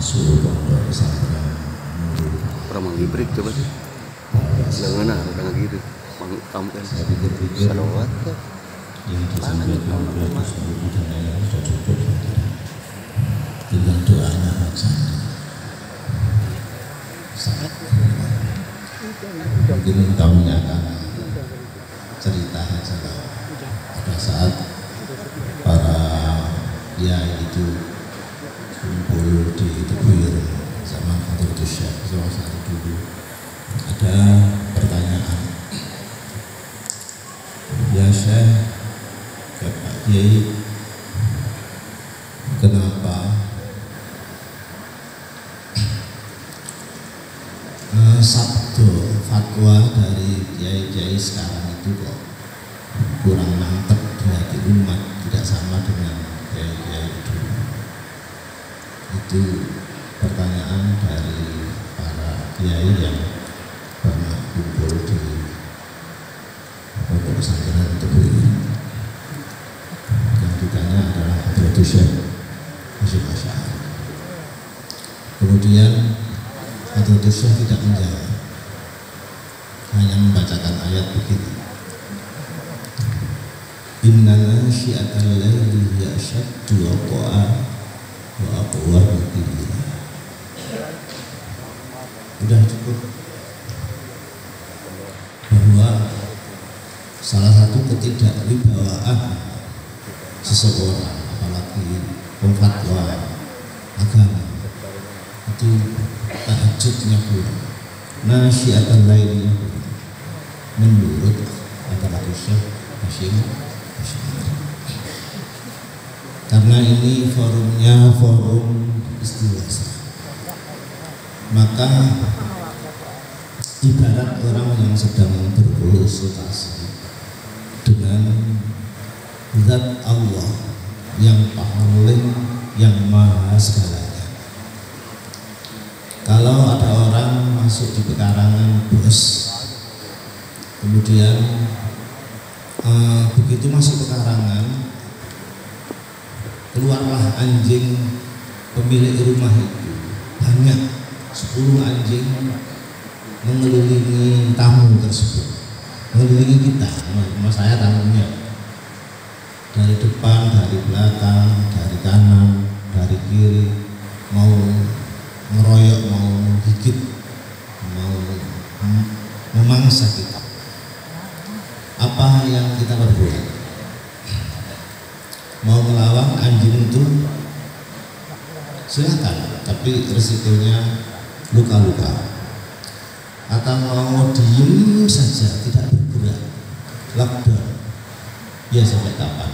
seluruh pondok pesantren Nurul orang menghibrid coba sih lengan tengah gitu mangkamkan salawat yang disampaikan oleh seluruh budaya sudah cukup, tinggal doanya saja. Mungkin kami akan cerita saja pada saat para kiai itu kumpul di Tebuyur zaman Hadratus Syekh saat dulu. Ada pertanyaan, ya Syekh, Pak Kiai, kenapa sabdo fatwa dari kiai-kiai sekarang itu kok kurang mantap di hati umat, tidak sama dengan kiai-kiai dulu? Itu pertanyaan dari para kiai yang pernah kumpul di pondok pesantren Tebuyur. Yang ditanya adalah Hadratus Syekh Hasyim Asy'ari. Kemudian Hadratus Syekh tidak menjawab, hanya membacakan ayat begini: Inna nasyi'atal laili hiya asyaddu waqa'a wa aqwamu qila. Sudah cukup bahwa salah satu ketidakwibawaan seseorang, apalagi pemfatwa agama, itu tahajudnya kurang, nasyi'atal lailinya kurang, menurut Hadratus Syekh Hasyim Asy'ari. Karena ini forumnya forum istighosah, maka ibarat orang yang sedang berkonsultasi dengan zat Allah yang paling, yang maha segalanya. Kalau ada orang masuk di pekarangan bos, kemudian begitu masuk pekarangan, keluarlah anjing pemilik rumah itu, banyak 10 anjing mengelilingi tamu tersebut, mengelilingi kita, sama saya tamunya, dari depan, dari belakang, dari kanan, dari kiri, mau ngeroyok, mau menggigit, mau memangsa kita. Apa yang kita perbuat? Mau melawan anjing itu silakan, tapi resikonya luka-luka. Atau mau diem saja, tidak bergerak, lockdown, ya sampai kapan?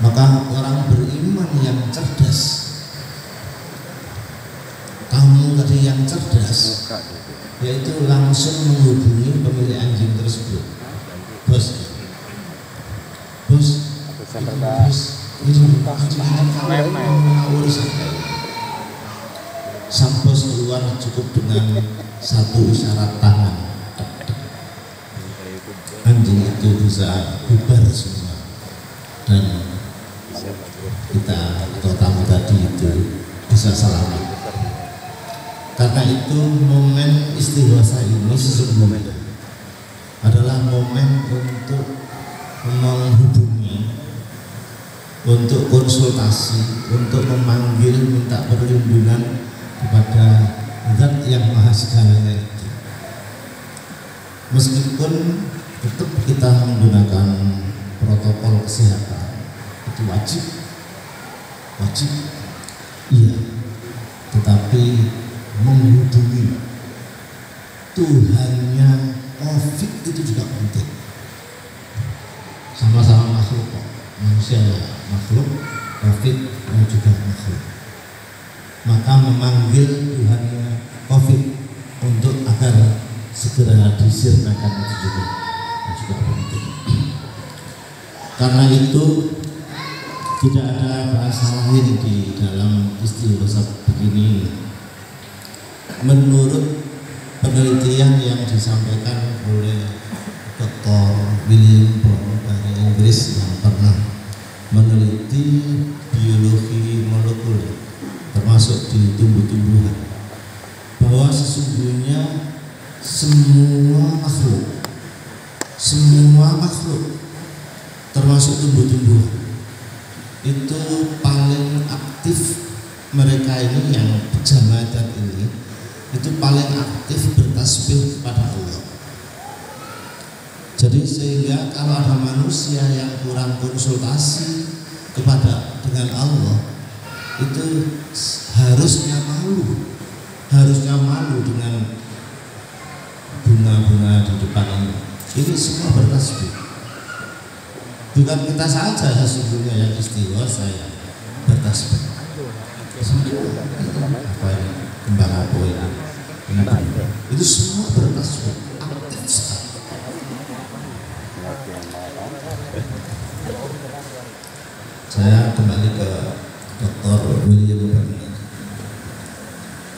Maka orang beriman yang cerdas, kamu tadi yang cerdas, yaitu langsung menghubungi pemilik anjing tersebut. Bos, ini ngawur saya. Sang bos keluar cukup dengan satu isyarat tangan, anjing itu bisa bubar semua, dan kita atau tamu tadi itu bisa selamat. Karena itu momen istighosah ini sesungguhnya adalah momen untuk menghubungi, untuk konsultasi, untuk memanggil, minta perlindungan kepada zat yang maha segalanya itu. Meskipun tetap kita menggunakan protokol kesehatan, itu wajib, iya, tetapi menghubungi Tuhannya COVID itu juga penting. Sama-sama makhluk kok, manusia makhluk, COVID juga makhluk. Maka memanggil Tuhannya COVID untuk agar segera disirnakan itu juga penting. Karena itu tidak ada bahasa lain di dalam istighosah begini. Menurut penelitian yang disampaikan oleh Dr. William Brown dari Inggris yang pernah meneliti biologi molekuler, termasuk tumbuh-tumbuhan, bahwa sesungguhnya semua makhluk termasuk tumbuh-tumbuhan itu paling aktif. Mereka ini yang jamadat ini itu paling aktif bertasbih kepada Allah. Jadi sehingga kalau ada manusia yang kurang konsultasi dengan Allah, itu harusnya malu dengan bunga-bunga di depan ini. Ini semua bertasbih. Bukan kita saja sesungguhnya yang istighosah ya bertasbih. Apa ini? Kembang apa ini? Itu semua bertasbih, aktif sekali. Saya kembali ke Dr. William Bernard.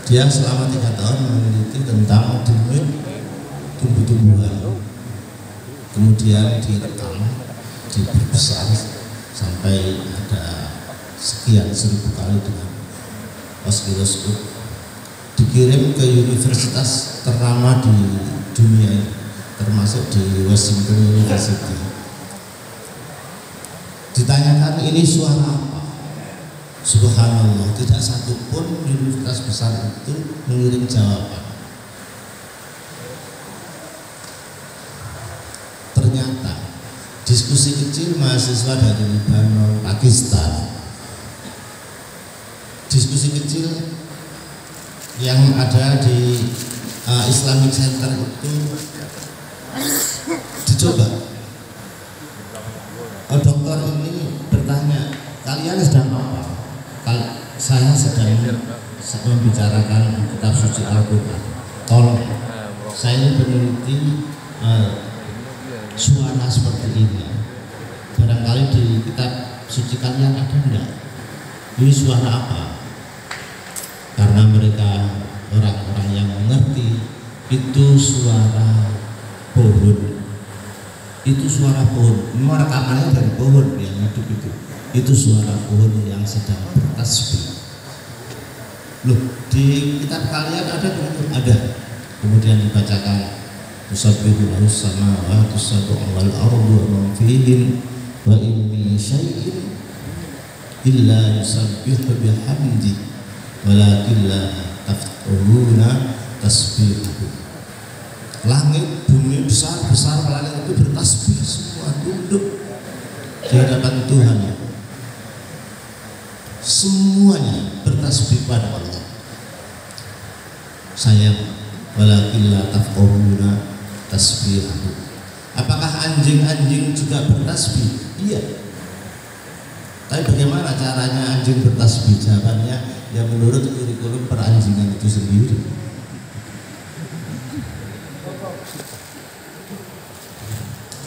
Dia selama 3 tahun meneliti tentang tumbuh-tumbuhan, kemudian direkam, dibesar sampai ada sekian 1000 kali dengan oskiloskop, dikirim ke universitas ternama di dunia ini, termasuk di Washington University. Ditanyakan ini suara apa? Subhanallah, tidak satupun universitas besar itu mengirim jawaban. Ternyata diskusi kecil mahasiswa dari Lebanon, Pakistan, diskusi kecil yang ada di Islamic Center itu dicoba. Dokter ini bertanya, kalian sedang apa? Saya sedang membicarakan kitab suci Al-Quran. Tolong, saya meneliti suara seperti ini. Barangkali di kitab suci kalian ada enggak? Ini suara apa? Karena mereka orang-orang yang mengerti itu suara pohon. Itu suara pohon. Ini rekamannya dari pohon yang hidup itu. Itu suara pohon yang sedang bertasbih. Loh, di kitab kalian ada begitu? Ada. Kemudian dibacakan Tusabbihu lahu samawati sab'u wal ardu wa man fihin wa in min syai'in illa yusabbihu bihamdi walakin la tafqahuna tasbihahu. Langit, bumi besar-besar langit itu bertasbih semua, tunduk di hadapan Tuhan. Semuanya bertasbih pada Allah. Sayang, walakin la tafqahuna tasbihahu. Apakah anjing-anjing juga bertasbih? Iya. Tapi bagaimana caranya anjing bertasbih? Jawabannya ya menurut kurikulum peranjingan itu sendiri.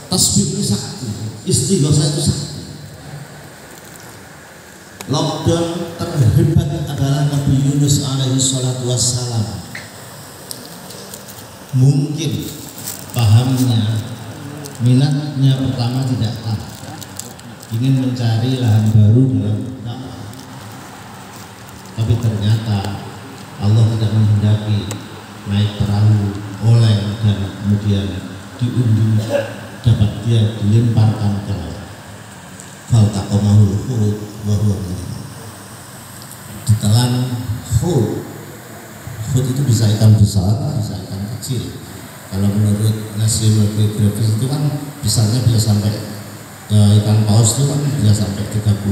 Tasbih itu sakti, istighosah itu sakti. Lockdown terhebat adalah Nabi Yunus alaihi salatu wassalam. Mungkin pahamnya, minatnya pertama tidak tahu, ingin mencari lahan baru dalam dakwah. Tapi ternyata Allah tidak menghendaki naik perahu, oleng dan kemudian diundi, dapat dia dilemparkan ke laut. Faltaqamahul hut wa huwa mulim. Ditelan hut. Hut itu bisa ikan besar, bisa ikan kecil. Kalau menurut National Geographic itu kan besarnya bisa sampai ikan paus itu kan bisa sampai 35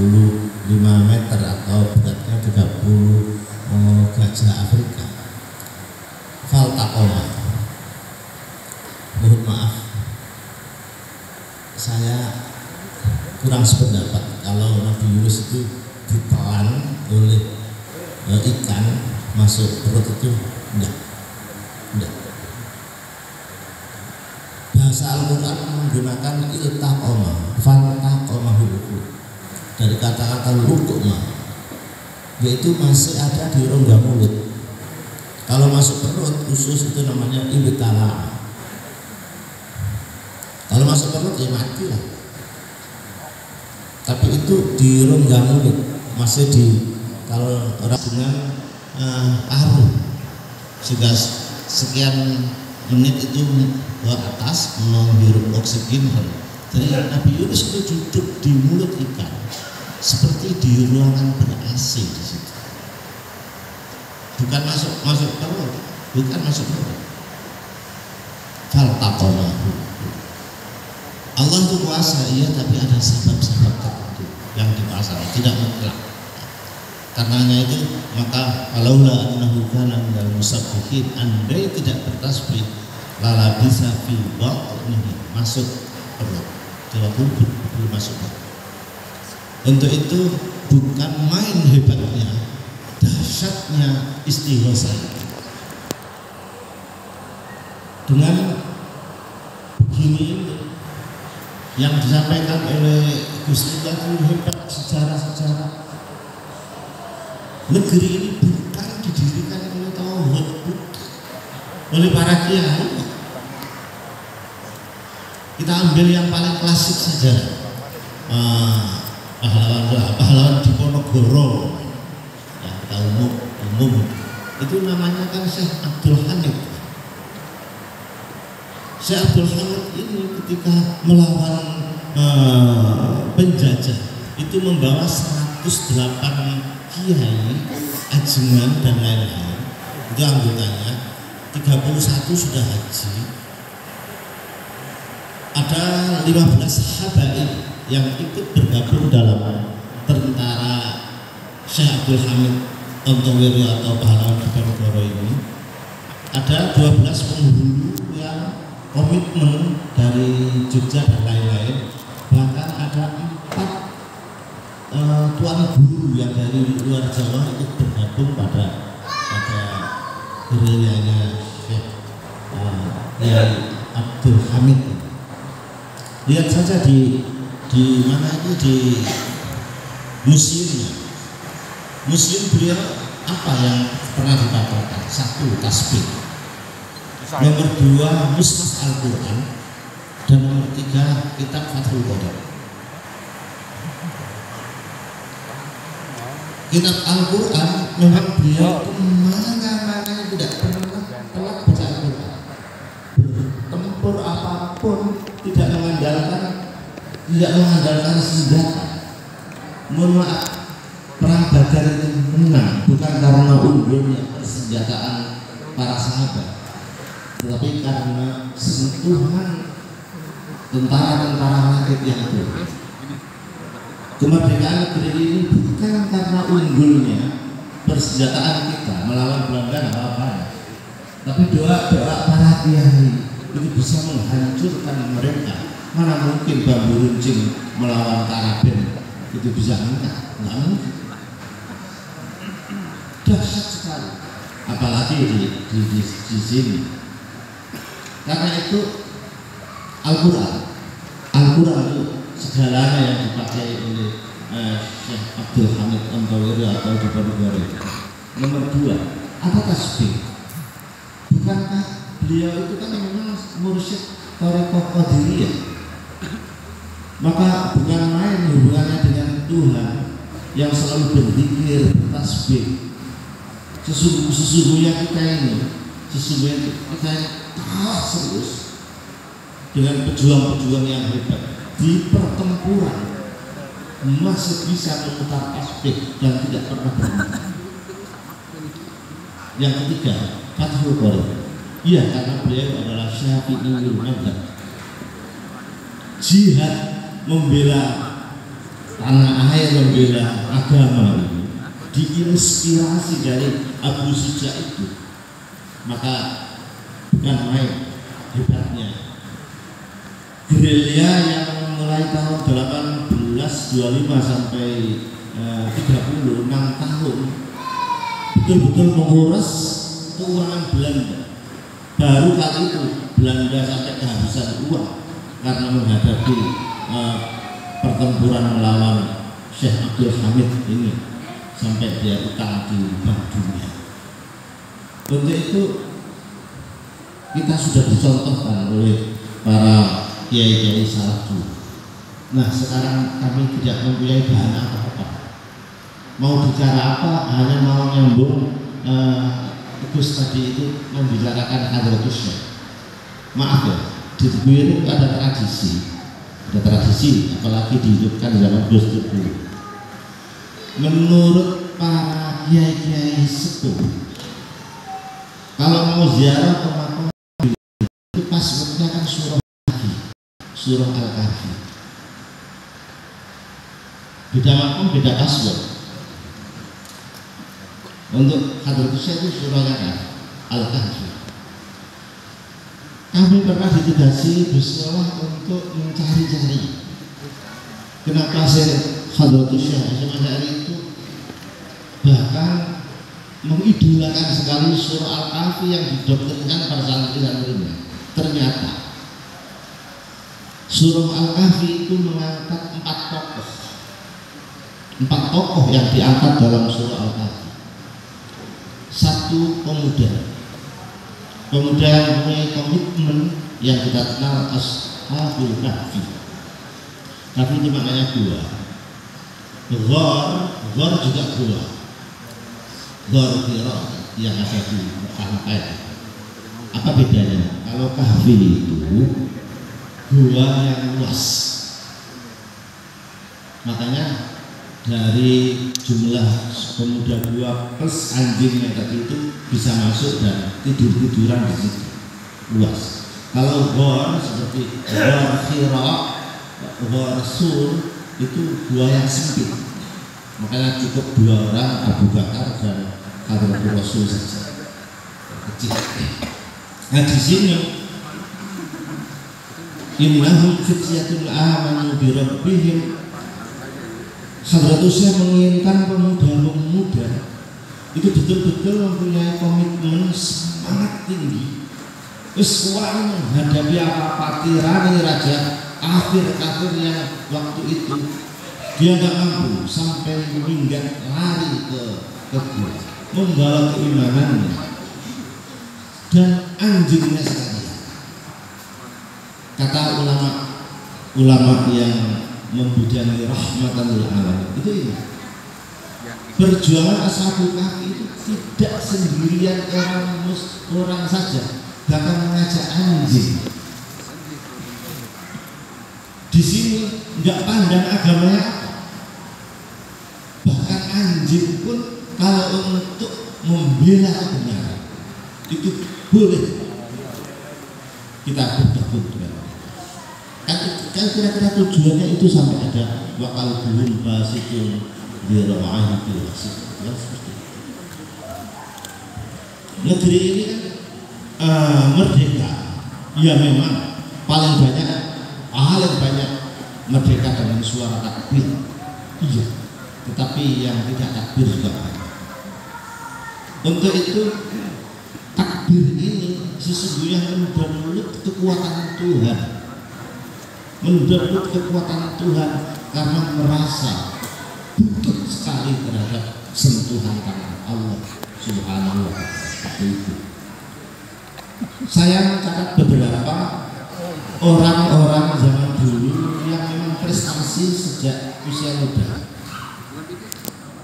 meter atau beratnya 30 gajah Afrika. Faltaqamah. Mohon maaf, saya kurang sependapat kalau Nabi Yunus itu ditelan oleh ikan masuk perut itu enggak. Bahasa Al-Quran menggunakan iltaqama, faltaqamahul hut, dari kata-kata luqma, yaitu masih ada di rongga mulut. Kalau masuk perut usus itu namanya ibtala. Kalau masuk perut ya mati lah. Tapi itu di rongga mulut, masih di, kalau orang dengan paru, sehingga sekian menit itu ke atas menghirup oksigen. Jadi Nabi Yunus itu duduk di mulut ikan seperti di ruangan ber-AC di situ. Bukan masuk perut, bukan masuk perut. Faltaqamahu. Allah itu kuasa, iya, tapi ada sebab-sebab tertentu yang dipasang, tidak mutlak. Karenanya itu maka alaula annahu kana minal musabbihin, andai tidak bertasbih lala bisa fi batnihi, masuk perut, kalau kubur belum masuk perut. Untuk itu bukan main hebatnya, dahsyatnya istighosah. Dengan begini yang disampaikan oleh Gus Ida itu hebat sejarah-sejarah. Negeri ini bukan didirikan oleh tauhid, oleh para kiai. Kita ambil yang paling klasik saja, pahlawan Diponegoro, ya, kita umum itu namanya kan Syekh Abdul Hamid. Syekh Abdul Hamid ini ketika melawan penjajah itu membawa 108 kiai, ajengan dan lain-lain. Itu anggotanya, 31 sudah haji. Ada 15 habaib yang ikut bergabung dalam tentara Syekh Abdul Hamid Tontowirio atau pahlawan Diponegoro ini. Ada 12 penghulu yang komitmen dari Jogja dan lain-lain. Bahkan ada 4 tuan guru yang dari luar Jawa ikut bergabung pada gerilyanya Syekh Abdul Hamid. Lihat saja di mana itu, di museumnya. Museum beliau apa yang pernah dikatakan? 1, tasbih. Nomor 2, mushaf Al-Quran. Dan nomor 3, kitab Fathul Qadir. Kitab Al-Quran memang beliau mana tidak pernah telat baca Al-Quran. Bertempur apapun tidak mengandalkan senjata. Mohon maaf, perang Badar itu menang bukan karena unggulnya persenjataan para sahabat, tetapi karena sentuhan tentara-tentara langit yang itu. Kemerdekaan negeri ini bukan karena unggulnya persenjataan kita melawan Belanda apa-apa, tapi doa-doa para kiai itu bisa menghancurkan mereka. Mana mungkin bambu runcing melawan karabin itu bisa angkat? Nggak mungkin. Dahsyat sekali, apalagi di sini. Karena itu Al-Quran itu segalanya yang dipakai oleh Syekh Abdul Hamid Tontowirio atau Diponegoro. Nomor 2, apa tasbih? Bukankah beliau itu kan memang mursyid Thariqah Qadiriyah? Maka bukan main hubungannya dengan Tuhan yang selalu berzikir, bertasbih. Sesungguhnya kita kalah serius dengan pejuang-pejuang yang hebat di pertempuran, masih bisa memutar tasbih dan tidak pernah berhenti. Yang ketiga, Fathul Qadir. Iya, karena beliau adalah Syafi'iyul madzhab. Jihad membela tanah air, membela agama ini diinspirasi dari Abu Syuja itu. Maka bukan main hebatnya gerilya yang mulai tahun 1825 sampai 36 tahun betul-betul menguras keuangan Belanda. Baru kali itu Belanda sampai kehabisan uang karena menghadapi pertempuran melawan Syekh Abdul Hamid ini, sampai dia utang di Bank Dunia. Untuk itu kita sudah dicontohkan oleh para kiai-kiai salaf. Nah, sekarang kami tidak mempunyai bahan apa-apa. Mau bicara apa, hanya mau nyambung Gus tadi itu membicarakan Hadratusnya. Maaf ya, di Teguir itu ada tradisi, apalagi dihidupkan zaman Gus Dur dulu. Menurut para kiai-kiai sepuh, kalau mau ziarah ke makam itu passwordnya kan surah Al-Kahfi. Beda makam beda password. Untuk Hadratusnya itu surahnya Al-Kahfi. Kami pernah ditugasi Gus Soleh untuk mencari-cari kenapa Hadratusnya itu bahkan mengidolakan sekali surah Al-Kahfi yang didoktrinkan pada santri-santrinya. Ternyata surah Al-Kahfi itu mengangkat 4 tokoh yang diangkat dalam surah Al-Kahfi. Satu, pemuda yang mempunyai komitmen yang kita kenal Ashabul Kahfi. Tapi itu maknanya gua. Ghor juga gua. Ghor Hira yang ada di Mekah. Apa bedanya? Kalau Kahfi itu gua yang luas. Makanya dari jumlah pemuda gua plus anjingnya tadi itu bisa masuk dan tiduran di situ luas. Kalau ghor seperti ghor Hira, ghor Sur itu gua yang sempit. Makanya cukup 2 orang, Abu Bakar dan Hadratul Rasul saja. Kecil. Nah di sini innahum fityatun amanu bi rabbihim. Hadratusnya menginginkan pemuda-pemuda itu betul-betul mempunyai komitmen semangat tinggi. Terus kuat menghadapi apa-apa tirani raja kafir yang waktu itu dia nggak mampu sampai meninggal lari ke gua membawa keimanannya dan anjingnya sekalian. Kata ulama yang membidangi rahmatan lil alamin itu ini. Perjuangan Ashabul Kahfi itu tidak sendirian orang saja, bahkan mengajak anjing. Di sini nggak pandang agamanya apa, bahkan anjing pun kalau untuk membela kebenaran itu boleh kita bergabung. Kan kira-kira tujuannya itu sampai ada wakal belum basikun dira'ah itu ya, seperti itu. Negeri ini kan merdeka ya memang paling banyak merdeka dengan suara takbir iya, tetapi yang tidak takbir juga banyak. Untuk itu takbir ini sesungguhnya menurut kekuatan Tuhan, menurut kekuatan Tuhan karena merasa butuh sekali terhadap sentuhan tangan Allah Subhanahu wa Ta'ala. Itu saya mencatat beberapa orang-orang zaman dulu yang memang prestasi sejak usia muda.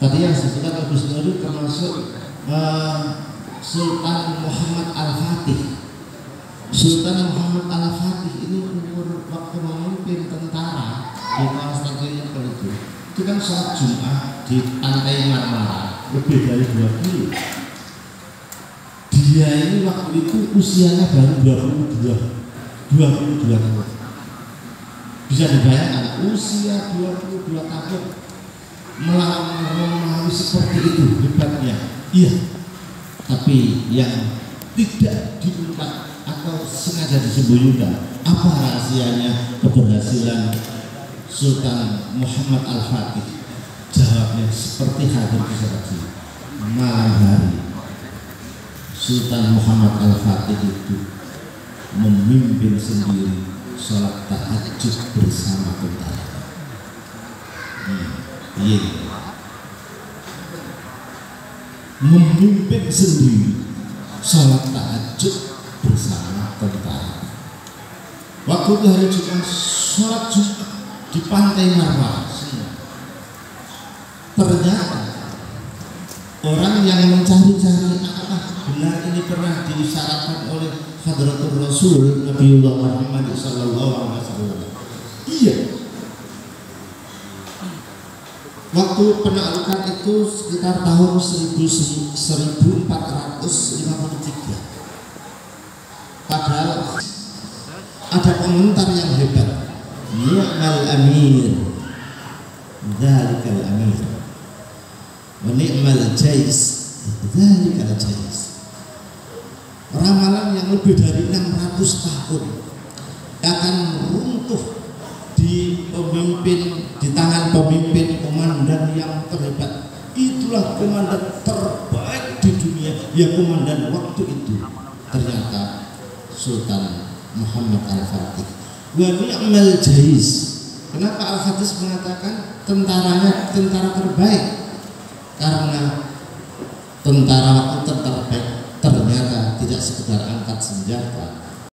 Tadi yang disebutkan Gus Nur termasuk Sultan Muhammad Al-Fatih. Sultan Muhammad Al-Fatih ini umur waktu memimpin tentara di Konstantinopel itu kan sholat Jumat di pantai Marmara lebih dari 2 kilo. Dia ini waktu itu usianya baru 22 tahun. Bisa dibayangkan usia 22 tahun melalui seperti itu hebatnya. Iya. Tapi yang tidak diungkap atau sengaja disembunyikan apa rahasianya keberhasilan Sultan Muhammad Al-Fatih? Jawabnya seperti hadir tadi malam hari Sultan Muhammad Al-Fatih itu memimpin sendiri sholat tahajud bersama tentara. Iya. Memimpin sendiri sholat tahajud bersama tentara. Waktu itu hari Jumat sholat Jumat di pantai Marmara. Ternyata orang yang mencari-cari apakah benar ini pernah disyaratkan oleh Hadratul Rasul Nabiullah Muhammad SAW. Iya. Waktu penaklukan itu sekitar tahun 1453. Padahal ada komentar yang hebat. Ni'mal amir, dzalikal amir. Wa ni'mal jais, dzalikal jais. Ramalan yang lebih dari 600 tahun akan runtuh di tangan pemimpin komandan yang terhebat. Itulah komandan terbaik di dunia, ya komandan waktu itu. Ternyata Sultan Muhammad Al-Fatih. Wa ni'mal jais. Kenapa Al-Hadis mengatakan tentaranya tentara terbaik? Karena tentara waktu terbaik ternyata tidak sekedar angkat senjata,